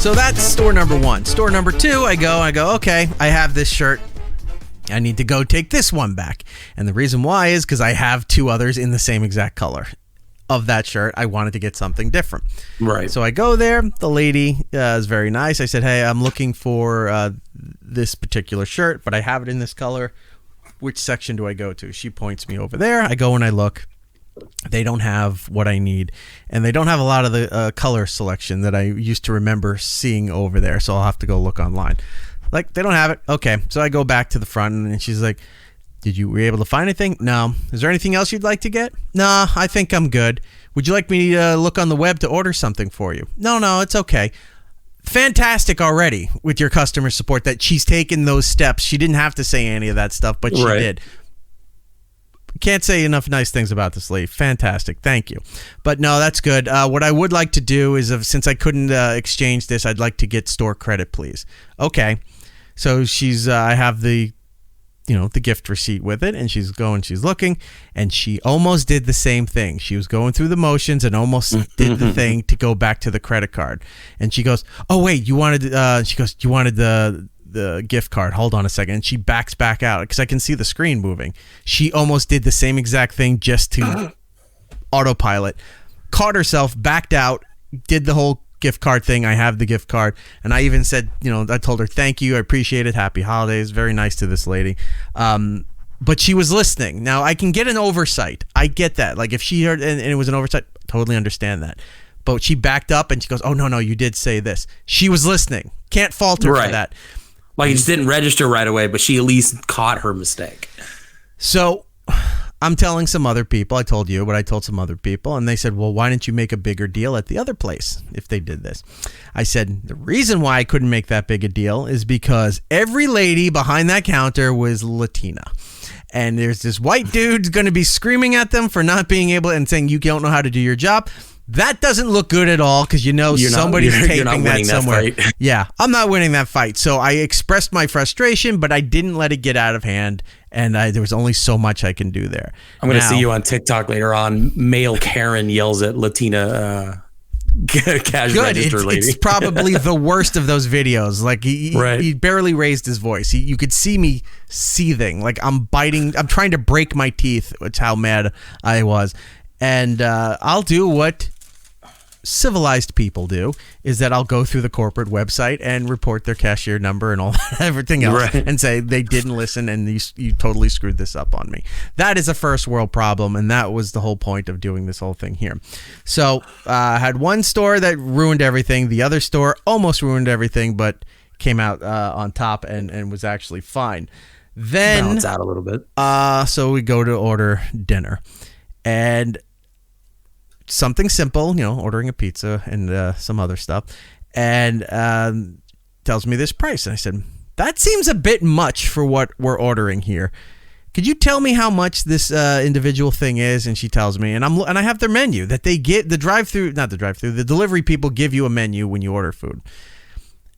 So that's store number one. Store number two, I go, okay, I have this shirt. I need to go take this one back. And the reason why is because I have two others in the same exact color of that shirt. I wanted to get something different. Right. So I go there. The lady is very nice. I said, hey, I'm looking for this particular shirt, but I have it in this color. Which section do I go to? She points me over there. I go and I look. They don't have what I need, and they don't have a lot of the color selection that I used to remember seeing over there, so I'll have to go look online. Like, they don't have it. Okay, so I go back to the front, and she's like, were you able to find anything? No. Is there anything else you'd like to get? No, I think I'm good. Would you like me to look on the web to order something for you? No, it's okay. Fantastic already with your customer support that she's taken those steps. She didn't have to say any of that stuff, but she did. Can't say enough nice things about this lady. Fantastic. Thank you. But no, that's good. What I would like to do is, since I couldn't exchange this, I'd like to get store credit, please. Okay. So I have the gift receipt with it, and she's looking, and she almost did the same thing. She was going through the motions and almost did the thing to go back to the credit card. And she goes, oh, wait, you wanted the gift card. Hold on a second. And she backs back out because I can see the screen moving. She almost did the same exact thing just to autopilot. Caught herself, backed out, did the whole gift card thing. I have the gift card. And I even said, I told her, thank you. I appreciate it. Happy holidays. Very nice to this lady. But she was listening. Now, I can get an oversight. I get that. Like, if she heard and it was an oversight, totally understand that. But she backed up and she goes, oh, no, you did say this. She was listening. Can't fault her for that. Like, it just didn't register right away, but she at least caught her mistake. So I'm telling some other people. I told you, but I told some other people, and they said, well, why didn't you make a bigger deal at the other place if they did this? I said, the reason why I couldn't make that big a deal is because every lady behind that counter was Latina. And there's this white dude going to be screaming at them for not being able and saying, you don't know how to do your job. That doesn't look good at all because somebody's taping that somewhere. Yeah, I'm not winning that fight. So I expressed my frustration, but I didn't let it get out of hand, and there was only so much I can do there. I'm going to see you on TikTok later on. Male Karen yells at Latina cash register lady. It's probably the worst of those videos. Like he barely raised his voice. You could see me seething. Like I'm trying to break my teeth. It's how mad I was. And I'll do what civilized people do, is that I'll go through the corporate website and report their cashier number and all everything else and say they didn't listen and you totally screwed this up on me. That is a first world problem, and that was the whole point of doing this whole thing here. So I had one store that ruined everything. The other store almost ruined everything, but came out on top and was actually fine. Then balance out a little bit. So we go to order dinner. And something simple, ordering a pizza and some other stuff, and tells me this price. And I said, that seems a bit much for what we're ordering here. Could you tell me how much this individual thing is? And she tells me, and I have their menu that they get, the delivery people give you a menu when you order food.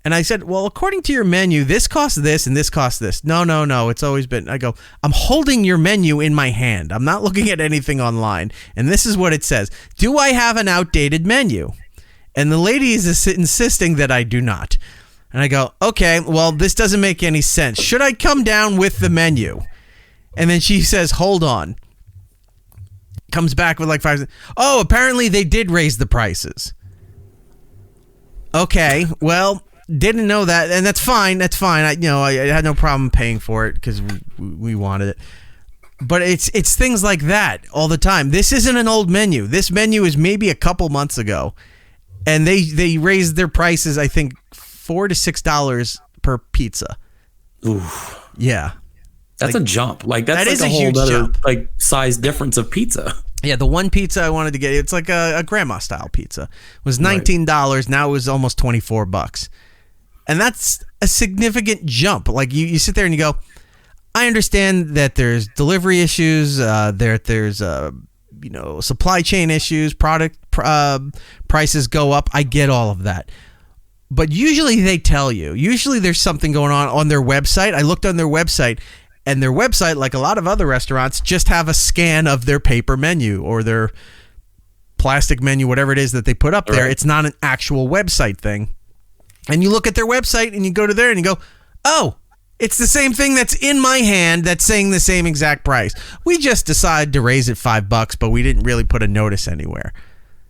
And I said, well, according to your menu, this costs this and this costs this. No. It's always been. I go, I'm holding your menu in my hand. I'm not looking at anything online. And this is what it says. Do I have an outdated menu? And the lady is insisting that I do not. And I go, okay, well, this doesn't make any sense. Should I come down with the menu? And then she says, hold on. Comes back with like 5. Oh, apparently they did raise the prices. Okay, well, didn't know that, and that's fine. I had no problem paying for it because we wanted it. But it's things like that all the time. This isn't an old menu. This menu is maybe a couple months ago, and they raised their prices, I think, $4 to $6 per pizza. Ooh, yeah, that's a jump. Like that's that is a whole huge other jump. Like size difference of pizza. Yeah, the one pizza I wanted to get, it's like a grandma style pizza, was $19. Now it was almost $24. And that's a significant jump. Like you sit there and you go, I understand that there's delivery issues, there's supply chain issues, product prices go up. I get all of that. But usually they tell you. Usually there's something going on their website. I looked on their website, and their website, like a lot of other restaurants, just have a scan of their paper menu or their plastic menu, whatever it is that they put up there. It's not an actual website thing. And you look at their website and you go to there and you go, oh, it's the same thing that's in my hand that's saying the same exact price. We just decided to raise it $5, but we didn't really put a notice anywhere.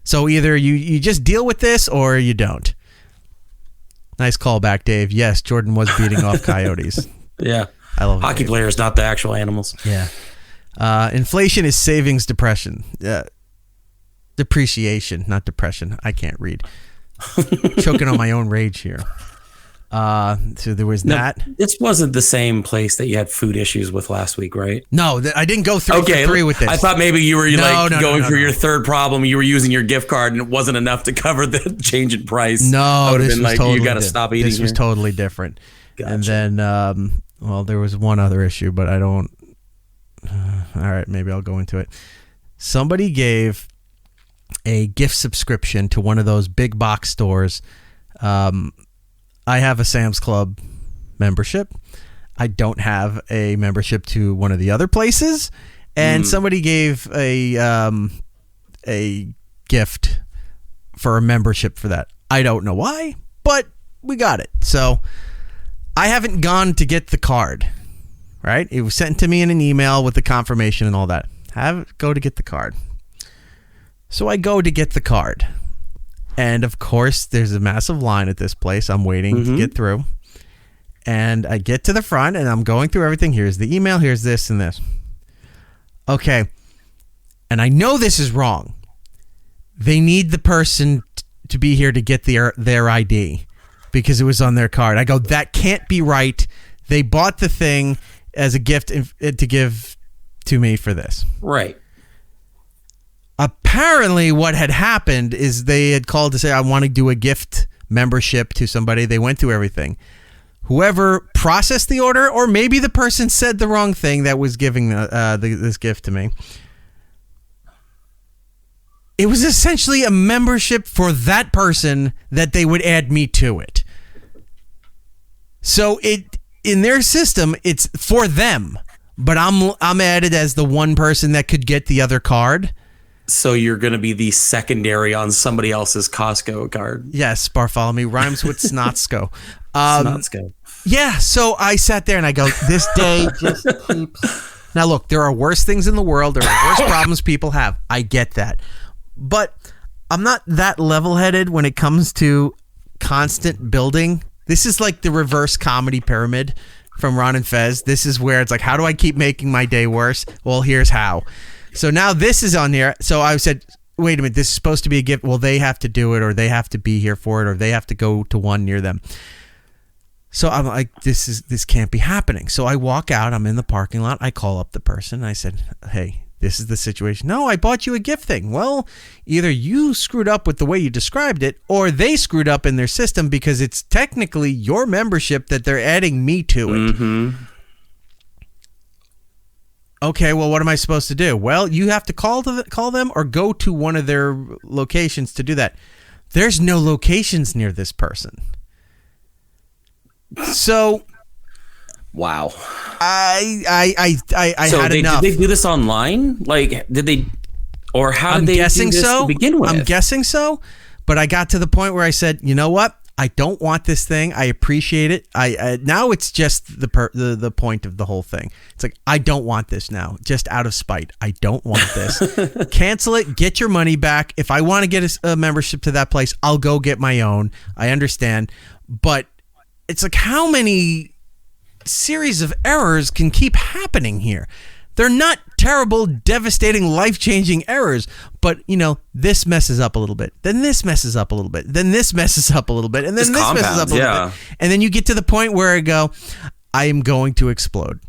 So either you just deal with this or you don't. Nice callback, Dave. Yes, Jordan was beating off coyotes. Yeah. I love hockey players, not the actual animals. Yeah. Inflation is savings depression. Depreciation, not depression. I can't read. Choking on my own rage here. So there was that. This wasn't the same place that you had food issues with last week, right? No, I didn't go through for three with this. I thought maybe you were going through your third problem. You were using your gift card and it wasn't enough to cover the change in price. No, this was totally you got to stop eating. This was totally different. Gotcha. And then, there was one other issue, but I don't. All right, maybe I'll go into it. Somebody gave a gift subscription to one of those big box stores. I have a Sam's Club membership. I don't have a membership to one of the other places, and somebody gave a gift for a membership for that. I don't know why, but we got it. So I haven't gone to get the card. Right? It was sent to me in an email with the confirmation and all that. Go to get the card. So I go to get the card. And of course, there's a massive line at this place. I'm waiting to get through. And I get to the front and I'm going through everything. Here's the email. Here's this and this. Okay. And I know this is wrong. They need the person to be here to get their ID because it was on their card. I go, that can't be right. They bought the thing as a gift to give to me for this. Right. Apparently what had happened is they had called to say, I want to do a gift membership to somebody. They went through everything. Whoever processed the order, or maybe the person said the wrong thing that was giving this gift to me. It was essentially a membership for that person that they would add me to it. So in their system, it's for them, but I'm added as the one person that could get the other card. So you're going to be the secondary on somebody else's Costco card. Yes, Bartholomew rhymes with Snotsko. Snotsko. Yeah, so I sat there and I go, this day just keeps... Now look, there are worse things in the world. There are worse problems people have. I get that. But I'm not that level-headed when it comes to constant building. This is like the reverse comedy pyramid from Ron and Fez. This is where it's like, how do I keep making my day worse? Well, here's how. So now this is on here. So I said, wait a minute, this is supposed to be a gift. Well, they have to do it, or they have to be here for it, or they have to go to one near them. So I'm like, this can't be happening. So I walk out. I'm in the parking lot. I call up the person. I said, hey, this is the situation. No, I bought you a gift thing. Well, either you screwed up with the way you described it, or they screwed up in their system because it's technically your membership that they're adding me to it. Mm-hmm. Okay, well, what am I supposed to do? Well, you have to call them or go to one of their locations to do that. There's no locations near this person. So, wow. I had enough. Did they do this online? Like, did they, or how did they do this to begin with? I'm guessing so, but I got to the point where I said, you know what? I don't want this thing. I appreciate it. Now it's just the point of the whole thing. It's like, I don't want this now, just out of spite. I don't want this. Cancel it. Get your money back. If I want to get a membership to that place, I'll go get my own. I understand. But it's like, how many series of errors can keep happening here? They're not terrible, devastating, life-changing errors, but, this messes up a little bit. Then this messes up a little bit. Then this messes up a little bit. And then this messes up a little bit. And then you get to the point where I go, I am going to explode.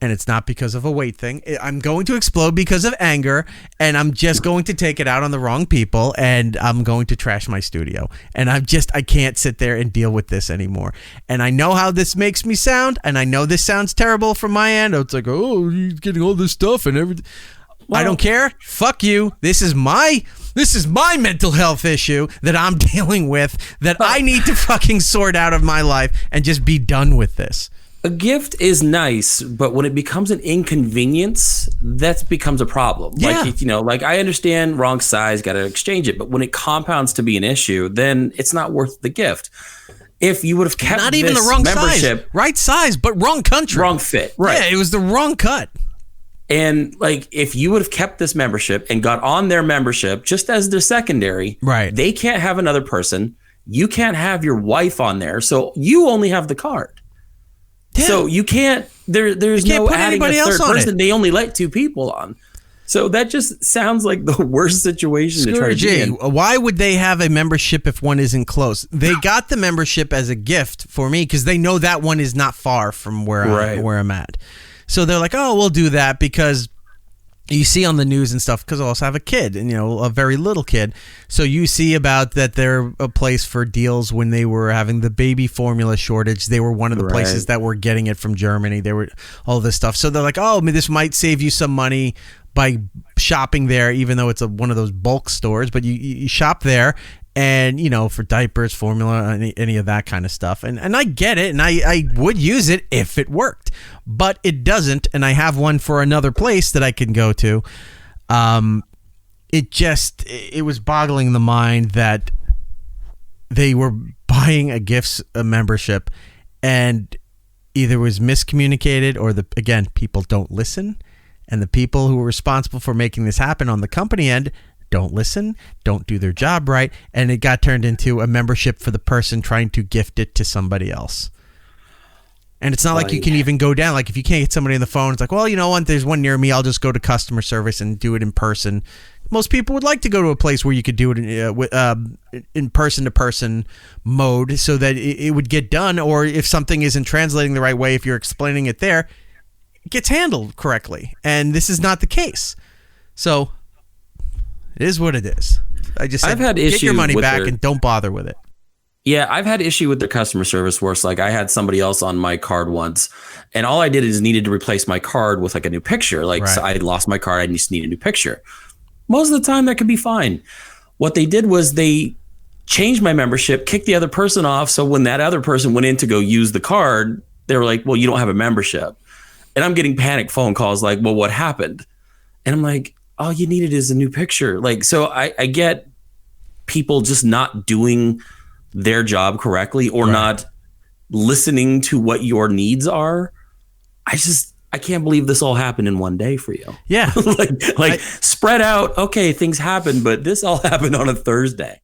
And it's not because of a weight thing. I'm going to explode because of anger, and I'm just going to take it out on the wrong people, and I'm going to trash my studio. And I can't sit there and deal with this anymore. And I know how this makes me sound, and I know this sounds terrible from my end. It's like, oh, you're getting all this stuff and everything. Well, I don't care. Fuck you. This is my mental health issue that I'm dealing with that I need to fucking sort out of my life and just be done with this. A gift is nice, but when it becomes an inconvenience, that becomes a problem. Yeah. Like I understand wrong size, got to exchange it. But when it compounds to be an issue, then it's not worth the gift. if you would have kept not even this the wrong membership, size, right size, but wrong country, wrong fit. Right. Yeah, it was the wrong cut. And like, if you would have kept this membership and got on their membership just as their secondary, right? They can't have another person. You can't have your wife on there. So you only have the card. Yeah. So you can't, there's you can't no put adding anybody a third else on person. it. They only let 2 people on. So that just sounds like the worst situation to try to be in. Why would they have a membership if one isn't close? They got the membership as a gift for me because they know that one is not far from where I'm at. So they're like, oh, we'll do that because you see on the news and stuff, because I also have a kid, and a very little kid. So you see about that they're a place for deals when they were having the baby formula shortage. They were one of the places that were getting it from Germany. They were all this stuff. So they're like, oh, this might save you some money by shopping there, even though it's one of those bulk stores. But you shop there. And, for diapers, formula, any of that kind of stuff. And I get it. And I would use it if it worked. But it doesn't. And I have one for another place that I can go to. It was boggling the mind that they were buying a membership. And either was miscommunicated or, again, people don't listen. And the people who were responsible for making this happen on the company end don't listen, don't do their job right, and it got turned into a membership for the person trying to gift it to somebody else. And it's not like you can even go down. Like, if you can't get somebody on the phone, it's like, well, you know what, there's one near me, I'll just go to customer service and do it in person. Most people would like to go to a place where you could do it in person-to-person mode so that it would get done, or if something isn't translating the right way, if you're explaining it there, it gets handled correctly. And this is not the case. So it is what it is. I just said, get your money back and don't bother with it. Yeah, I've had issue with their customer service where it's like I had somebody else on my card once, and all I did is needed to replace my card with like a new picture. So I lost my card, I just need a new picture. Most of the time that could be fine. What they did was they changed my membership, kicked the other person off. So when that other person went in to go use the card, they were like, well, you don't have a membership. And I'm getting panic phone calls like, well, what happened? And I'm like, all you needed is a new picture. So I get people just not doing their job correctly or not listening to what your needs are. I can't believe this all happened in one day for you. Yeah. Spread out. Okay, things happen, but this all happened on a Thursday.